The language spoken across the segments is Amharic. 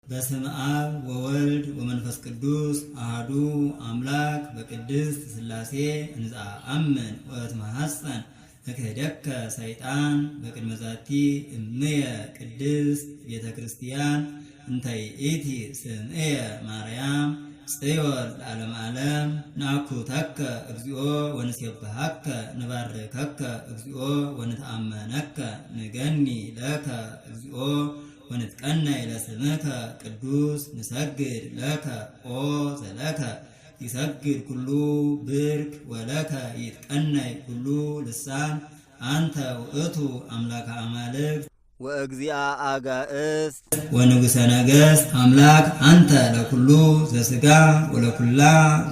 በስመ አብ ወወልድ ወመንፈስ ቅዱስ አሐዱ አምላክ በቅድስት ሥላሴ እንዘአምን ወእትማሐፀን እክህደከ ሰይጣን በቅድመ ዛቲ እምየ ቅድስት ቤተ ክርስቲያን እንተ ይእቲ ስምየ ማርያም ጽዮን ለዓለመ ዓለም ናኩተከ እግዚኦ ወንሴብሐከ ንባርከከ እግዚኦ ወንተአመነከ ንገኒ ለከ እግዚኦ ወንትቀነይ ለስምከ ቅዱስ ንሰግድ ለከ ኦ ዘለከ ይሰግድ ኩሉ ብርክ ወለከ ይትቀነይ ኩሉ ልሳን አንተ ውእቱ አምላከ አማልክት ወእግዚአ አጋእስት ወንጉሰ ነገሥት አምላክ አንተ ለኩሉ ዘሥጋ ወለኩላ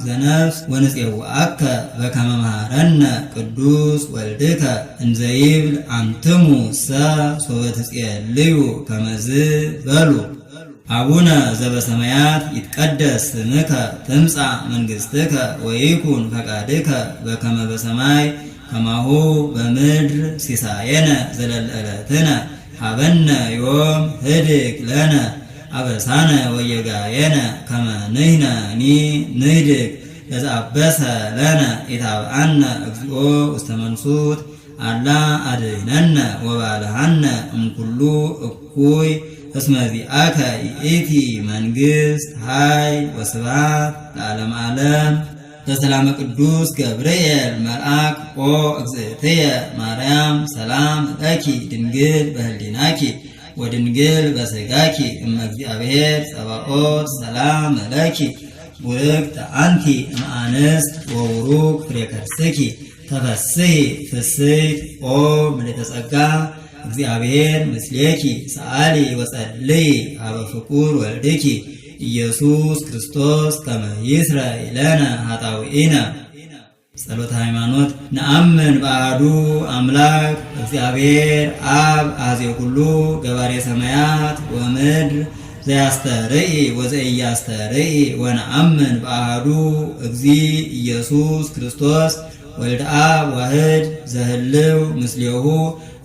ዘነፍስ ወንፄውዐከ በከመ መሃረነ ቅዱስ ወልድከ እንዘይብል አንትሙ ሰ ሶበ ትጼልዩ ከመዝ በሉ። አቡነ ዘበሰማያት ይትቀደስ ስምከ ትምጻእ መንግሥትከ ወይኩን ፈቃድከ በከመ በሰማይ ከማሁ በምድር ሲሳየነ ዘለለዕለትነ ሀበነ ዮም ህድግ ለነ አበሳነ ወየጋየነ ከመ ንሕነኒ ንህድግ ለዘአበሰ ለነ ኢታብአነ እግዚኦ ውስተ መንሱት አላ አድኅነነ ወባልሐነ እምኩሉ እኩይ እስመ ዚአከ ይእቲ መንግሥት ኃይል ወስብሐት ለዓለመ ዓለም። በሰላመ ቅዱስ ገብርኤል መልአክ ኦ እግዝእትየ ማርያም ሰላም ለኪ ድንግል በህሊናኪ ወድንግል በሥጋኪ እመ እግዚአብሔር ጸባኦት ሰላም ለኪ ውእግት አንቲ እምአንስት ወቡሩክ ፍሬ ከርሥኪ ተፈሥሒ ፍሥሕት ኦ ምልዕተ ጸጋ እግዚአብሔር ምስሌኪ ሰአሊ ወጸልዪ ሀበ ፍቁር ወልድኪ ኢየሱስ ክርስቶስ ከመ ይስረይ ለነ ኃጣውኢነ። ጸሎተ ሃይማኖት። ነአምን በአሐዱ አምላክ እግዚአብሔር አብ አኀዜ ኩሉ ገባሬ ሰማያት ወምድር ዘያስተርኢ ወዘኢያስተርኢ ወነአምን በአሐዱ እግዚእ ኢየሱስ ክርስቶስ ወልደ አብ ዋሕድ ዘህልው ምስሌሁ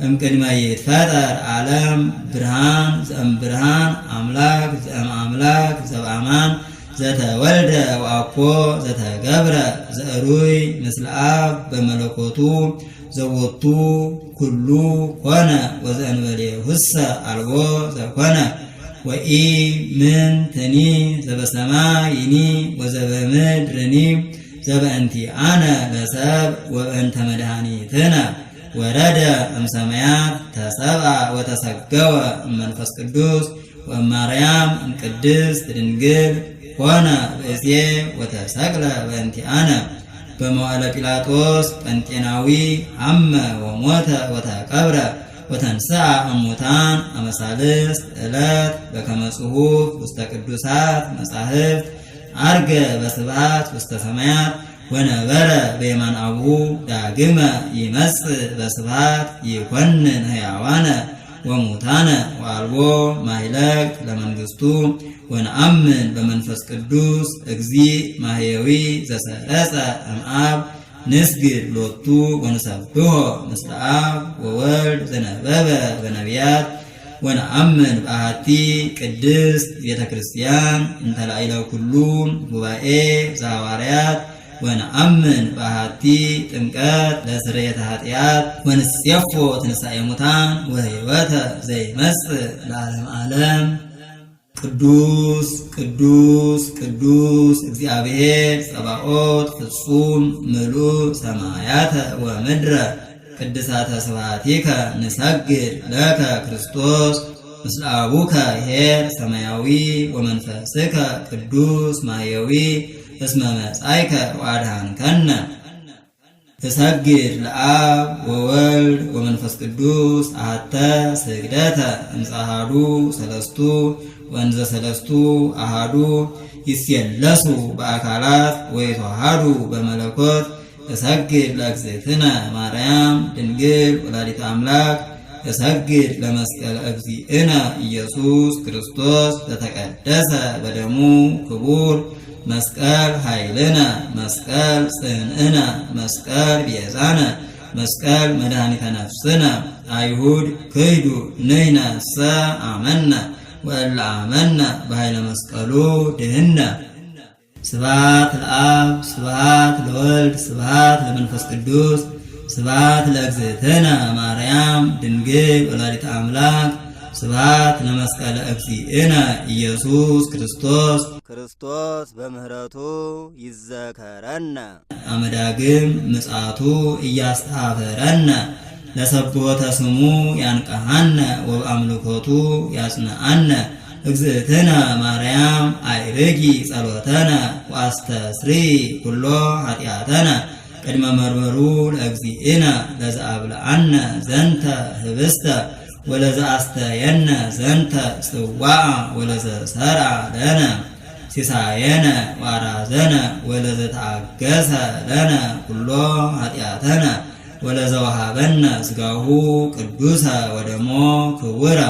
እምቅድመ ይትፈጠር ዓለም ብርሃን ዘእምብርሃን አምላክ ዘእምአምላክ ዘበአማን ዘተወልደ ወአኮ ዘተገብረ ዘእሩይ ምስለ አብ በመለኮቱ ዘቦቱ ኩሉ ኮነ ወዘእንበሌሁሰ አልቦ ዘኮነ ወኢ ምንትኒ ዘበሰማይኒ ወዘበምድርኒ ዘበእንቲአነ ለሰብእ ወበእንተ መድኃኒትነ ወረደ እምሰማያት ተሰብአ ወተሰገወ እመንፈስ ቅዱስ ወማርያም እምቅድስት ድንግል ኮነ ብእሴ ወተሰቅለ በእንቲአነ በመዋዕለ ጲላጦስ ጴንጤናዊ አመ ወሞተ ወተቀብረ ወተንሥአ እሙታን አመ ሣልስት ዕለት በከመ ጽሑፍ ውስተ ቅዱሳት መጻሕፍት ዐርገ በስብሐት ውስተ ሰማያት ወነበረ በየማነ አቡሁ ዳግመ ይመጽእ በስብሐት ይኰንን ሕያዋነ ወሙታነ ወአልቦ ማይለቅ ለመንግሥቱ ወነአምን በመንፈስ ቅዱስ እግዚእ ማሕየዊ ዘሰረጸ እምአብ ንስግድ ሎቱ ወንሰብሖ ምስለ አብ ወወልድ ዘነበበ በነቢያት ወነአምን በአሐቲ ቅድስት ቤተ ክርስቲያን እንተ ላዕለ ኩሉ ጉባኤ ዘሐዋርያት ወነአምን በአሐቲ ጥምቀት ለስርየተ ኃጢአት ወንሴፎ ትንሣኤ ሙታን ወሕይወተ ዘይመጽእ ለዓለመ ዓለም። ቅዱስ ቅዱስ ቅዱስ እግዚአብሔር ጸባኦት ፍጹም ምሉእ ሰማያተ ወምድረ ቅድሳተ ስብሐቲከ ንሰግድ ለከ ክርስቶስ ምስለ አቡከ ኄር ሰማያዊ ወመንፈስከ ቅዱስ ማሕየዊ እስመ መጻእከ ወአድኃንከነ። እሰግድ ለአብ ወወልድ ወመንፈስ ቅዱስ አሐተ ስግደተ እምፀአሐዱ ሰለስቱ ወእንዘ ሰለስቱ አሐዱ ይሴለሱ በአካላት ወይተዋሃዱ በመለኮት እሰግድ ለእግዝእትነ ማርያም ድንግል ወላዲተ አምላክ እሰግድ ለመስቀለ እግዚእነ ኢየሱስ ክርስቶስ ዘተቀደሰ በደሙ ክቡር መስቀል ኃይልነ መስቀል ጽንዕነ መስቀል ቤዛነ መስቀል መድኃኒተ ነፍስነ አይሁድ ክህዱ ንሕነሰ አመነ ወእለ አመነ በኃይለ መስቀሉ ድህነ። ስብሐት ለአብ ስብሐት ለወልድ ስብሐት ለመንፈስ ቅዱስ ስብሐት ለእግዝእትነ ማርያም ድንግል ወላዲተ አምላክ ስብሐት ለመስቀለ እግዚእነ ኢየሱስ ክርስቶስ በምህረቱ ይዘከረነ አመዳግም ምጽአቱ እያስተሐፈረነ ለሰብሖተ ስሙ ያንቀሐነ ወበአምልኮቱ ያጽንዐነ እግዝእትነ ማርያም አይርጊ ጸሎተነ ወአስተስሪ ኩሎ ኃጢአተነ ቅድመ መርመሩ ለእግዚእነ ለዘአብልዐነ ዘንተ ህብስተ ወለዘአስተየነ ዘንተ ጽዋዐ ወለዘሰርዐ ለነ ሲሳየነ ወአራዘነ ወለዘተአገሰ ለነ ኩሎ ኃጢአተነ ወለዘወሃበነ ሥጋሁ ቅዱሰ ወደሞ ክቡረ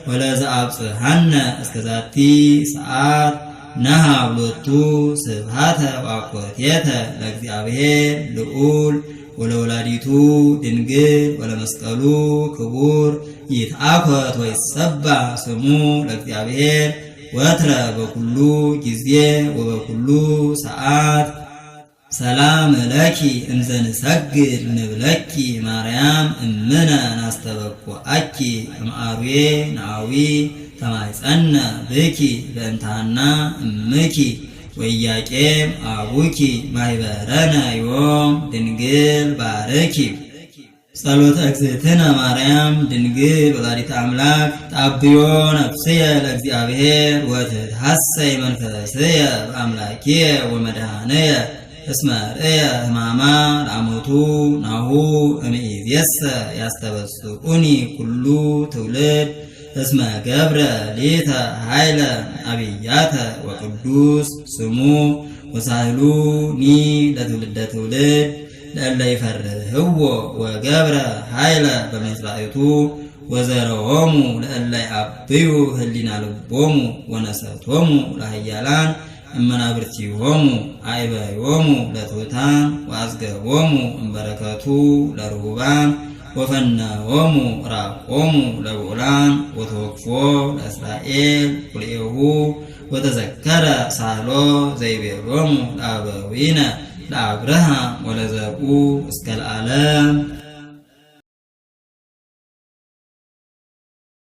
ወለዘአብጽሐነ እስከ ዛቲ ሰዓት ነሃብ ሎቱ ስብሐተ ወአኮቴተ ለእግዚአብሔር ልዑል ወለወላዲቱ ድንግል ወለመስቀሉ ክቡር ይትአኮት ወይሰባህ ስሙ ለእግዚአብሔር ወትረ በኩሉ ጊዜ ወበኩሉ ሰዓት። ሰላም ለኪ እንዘ ንሰግድ ንብለኪ ማርያም እምነ ናስተበኩዐኪ እምአርዌ ናዊ ተማይጸነ ብኪ በእንታና እምኪ ወኢያቄም አቡኪ ማኅበረነ ዮም ድንግል ባርኪ። ጸሎተ እግዝእትነ ማርያም ድንግል ወላዲተ አምላክ ጣብዮ ነፍስየ ለእግዚአብሔር ወትትሐሰይ መንፈስየ በአምላክየ ወመድኃነየ እስመ ርእየ ሕማማ ለአሞቱ ናሁ እምይእዜሰ ያስተበስዑኒ ኩሉ ትውልድ እስመ ገብረ ሊተ ኃይለ አብያተ ወቅዱስ ስሙ ወሳህሉኒ ለትውልደ ትውልድ ለእለ ይፈርህዎ ወገብረ ኃይለ በመጽባዕቱ ወዘረዎሙ ለእለ ይዐብዩ ህሊና ልቦሙ ወነሰቶሙ ለኃያላን እመናብርቲሆሙ አዕበዮሙ ለትሑታን ወአዝገቦሙ እምበረከቱ ለርሁባን ወፈነዎሙ ራቆሙ ለብዑላን ወተወክፎ ለእስራኤል ኩልኤሁ ወተዘከረ ሳህሎ ዘይቤሎሙ ለአበዊነ ለአብርሃም ወለዘርኡ እስከ ለዓለም